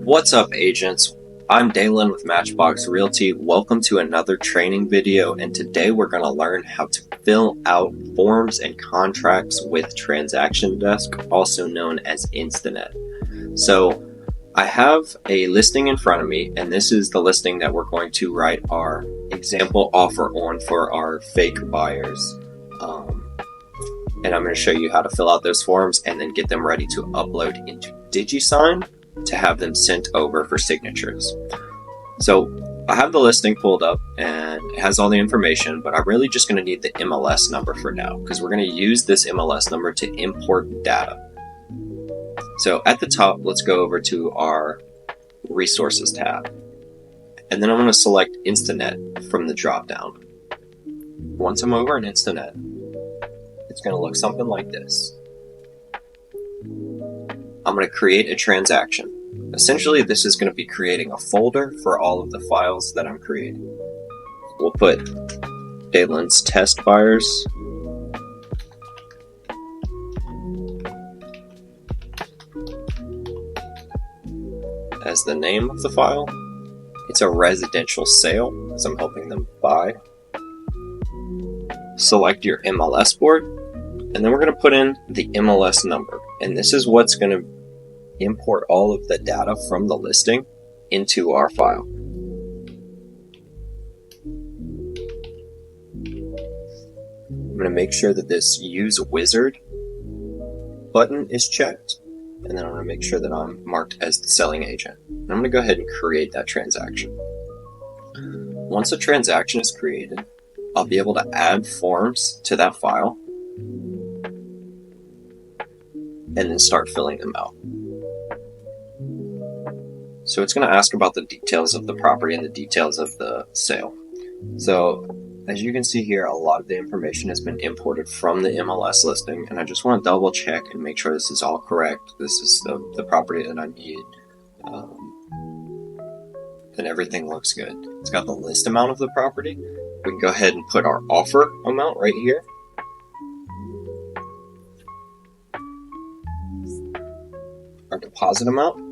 What's up, agents? I'm Dalen with Matchbox Realty. Welcome to another training video, and today we're going to learn how to fill out forms and contracts with Transaction Desk, also known as Instanet. So I have a listing in front of me, and this is the listing that we're going to write our example offer on for our fake buyers. And I'm going to show you how to fill out those forms and then get them ready to upload into DigiSign to have them sent over for signatures. So I have the listing pulled up and it has all the information, but I'm really just going to need the MLS number for now because we're going to use this MLS number to import data. So at the top, let's go over to our Resources tab. And then I'm going to select Instanet from the drop-down. Once I'm over in Instanet, it's going to look something like this. I'm going to create a transaction. Essentially, this is going to be creating a folder for all of the files that I'm creating. We'll put Dalen's test buyers. As the name of the file. It's a residential sale, as I'm helping them buy. Select your MLS board, and then we're going to put in the MLS number. And this is what's going to import all of the data from the listing into our file. I'm going to make sure that this Use Wizard button is checked, and then I'm going to make sure that I'm marked as the selling agent. And I'm going to go ahead and create that transaction. Once a transaction is created, I'll be able to add forms to that file and then start filling them out. So it's going to ask about the details of the property and the details of the sale. So as you can see here, a lot of the information has been imported from the MLS listing, and I just want to double check and make sure this is all correct. This is the property that I need. And everything looks good. It's got the list amount of the property. We can go ahead and put our offer amount right here. Our deposit amount.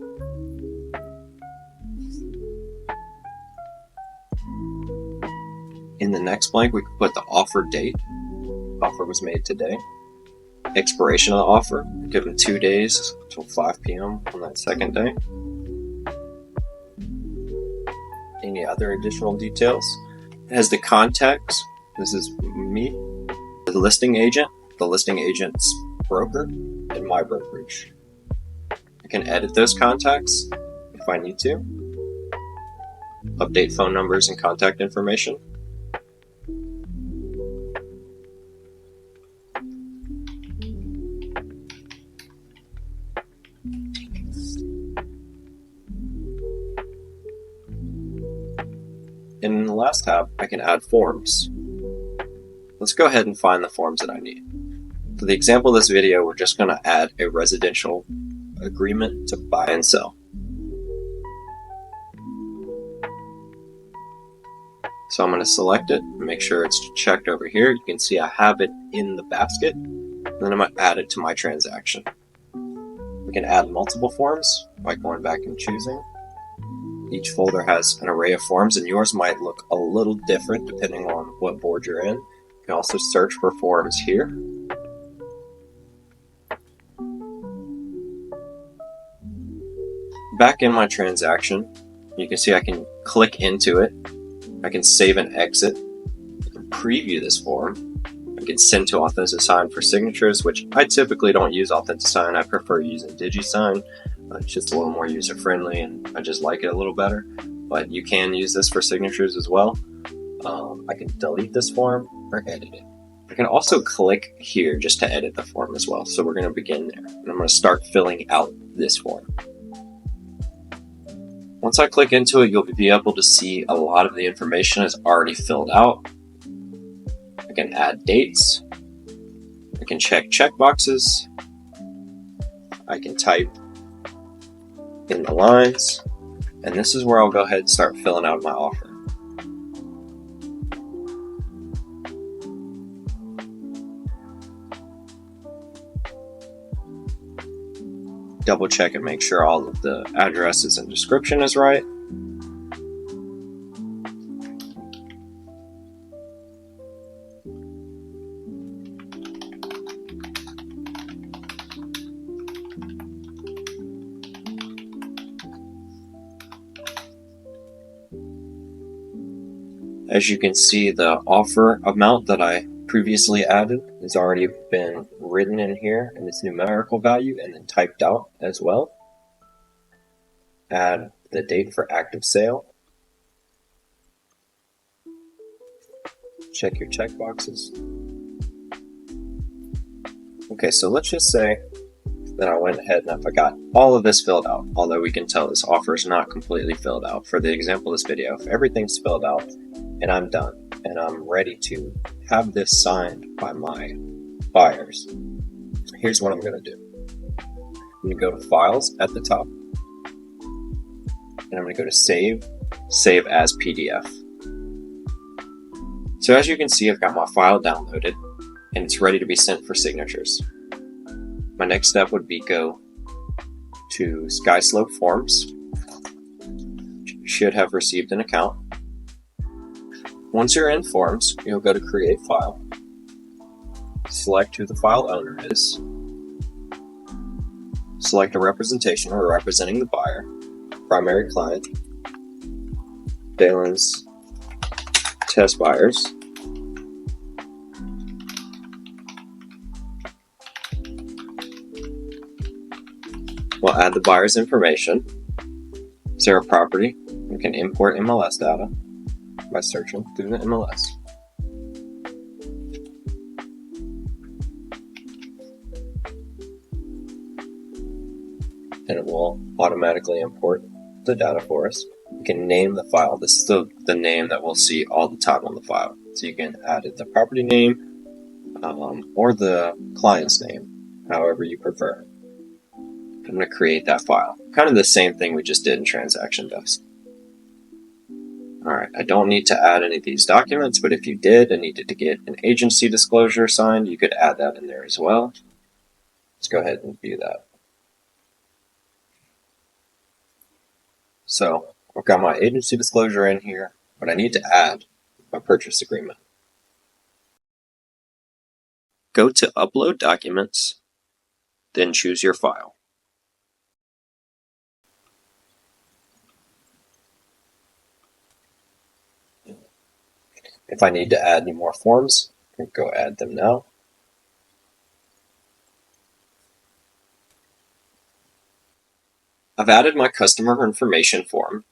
In the next blank, we can put the offer date. Offer was made today. Expiration of the offer. Give them 2 days until 5 p.m. on that second day. Any other additional details? It has the contacts. This is me, the listing agent, the listing agent's broker, and my brokerage. I can edit those contacts if I need to. Update phone numbers and contact information. And in the last tab, I can add forms. Let's go ahead and find the forms that I need. For the example of this video, we're just going to add a residential agreement to buy and sell. So I'm going to select it, make sure it's checked over here. You can see I have it in the basket, and then I'm going to add it to my transaction. We can add multiple forms by going back and choosing. Each folder has an array of forms, and yours might look a little different depending on what board you're in. You can also search for forms here. Back in my transaction, you can see I can click into it. I can save and exit. I can preview this form. I can send to AuthentiSign for signatures, which I typically don't use AuthentiSign. I prefer using DigiSign. It's just a little more user-friendly, and I just like it a little better. But you can use this for signatures as well. I can delete this form or edit it. I can also click here just to edit the form as well. So we're going to begin there, and I'm going to start filling out this form. Once I click into it, you'll be able to see a lot of the information is already filled out. I can add dates. I can check checkboxes. I can type in the lines, and this is where I'll go ahead and start filling out my offer. double check and make sure all of the addresses and description is right. As you can see, the offer amount that I previously added has already been written in here in its numerical value and then typed out as well. Add the date for active sale. Check your checkboxes. Okay, so let's just say that I went ahead and I forgot all of this filled out, although we can tell this offer is not completely filled out. For the example of this video, if everything's filled out and I'm done and I'm ready to have this signed by my buyers, here's what I'm going to do. I'm going to go to Files at the top, and I'm going to go to Save as PDF. So as you can see, I've got my file downloaded and it's ready to be sent for signatures. My next step would be go to SkySlope Forms. You should have received an account. Once you're in Forms, you'll go to Create File. Select who the file owner is. Select a representation or representing the buyer. Primary client. Dalen's test buyers. We'll add the buyer's information. Is there a property? We can import MLS data by searching through the MLS. And it will automatically import the data for us. We can name the file. This is the name that we'll see all the time on the file. So you can add the property name or the client's name, however you prefer. I'm going to create that file. Kind of the same thing we just did in Transaction Desk. Alright, I don't need to add any of these documents, but if you did and needed to get an agency disclosure signed, you could add that in there as well. Let's go ahead and view that. So, I've got my agency disclosure in here, but I need to add my purchase agreement. Go to Upload Documents, then choose your file. If I need to add any more forms, I can go add them now. I've added my customer information form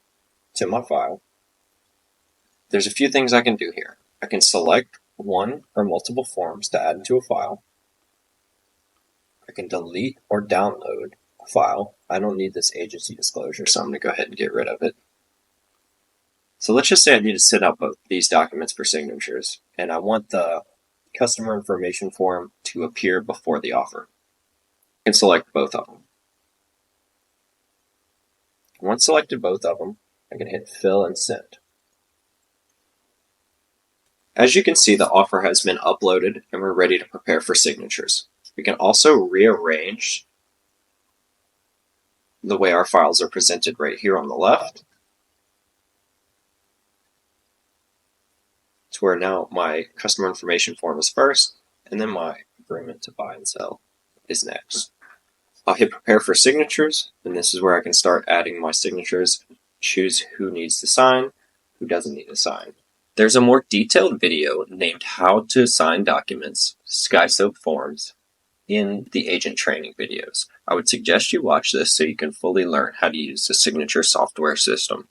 to my file. There's a few things I can do here. I can select one or multiple forms to add into a file. I can delete or download a file. I don't need this agency disclosure, so I'm going to go ahead and get rid of it. So let's just say I need to set up these documents for signatures, and I want the customer information form to appear before the offer. I can select both of them. Once selected both of them, I can hit Fill and Send. As you can see, the offer has been uploaded and we're ready to prepare for signatures. We can also rearrange the way our files are presented right here on the left, to where now my customer information form is first, and then my agreement to buy and sell is next. I'll hit Prepare for Signatures, and this is where I can start adding my signatures, choose who needs to sign, who doesn't need to sign. There's a more detailed video named How to Sign Documents, SkySlope Forms, in the agent training videos. I would suggest you watch this so you can fully learn how to use the signature software system.